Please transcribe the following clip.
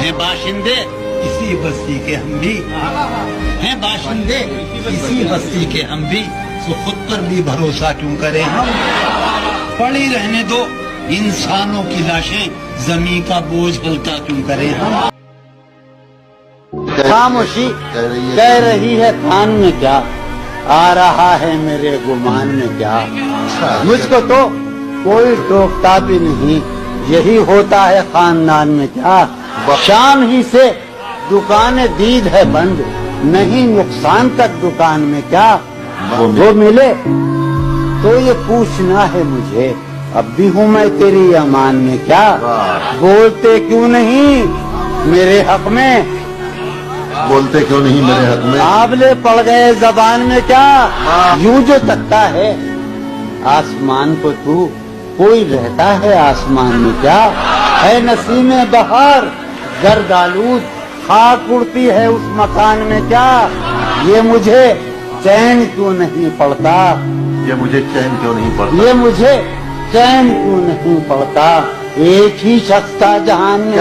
ہیں باشندے اسی بستی کے ہم بھی ہیں باشندے اسی بستی کے ہم بھی تو خود پر بھی بھروسہ کیوں کریں ہم پڑی رہنے دو انسانوں کی لاشیں زمین کا بوجھ ہلکا کیوں کریں ہم خاموشی کہہ رہی ہے کان میں کیا آ رہا ہے میرے گمان میں کیا مجھ کو تو کوئی ٹوکتا بھی نہیں یہی ہوتا ہے خاندان میں کیا شام ہی سے دکانیں دید ہے بند نہیں نقصان تک دکان میں کیا وہ ملے تو یہ پوچھنا ہے مجھے اب بھی ہوں میں تیری امان میں کیا بولتے کیوں نہیں میرے حق میں بولتے کیوں نہیں میرے حق میں آبلے پڑ گئے زبان میں کیا یوں جو تکتا ہے آسمان کو تو کوئی رہتا ہے آسمان میں کیا ہے نسیم بہار گرد آلود خاک اڑتی ہے اس مکان میں کیا یہ مجھے چین کیوں نہیں پڑتا یہ مجھے چین کیوں نہیں پڑتا یہ مجھے چین کیوں نہیں پڑتا ایک ہی شخص کا جہان میں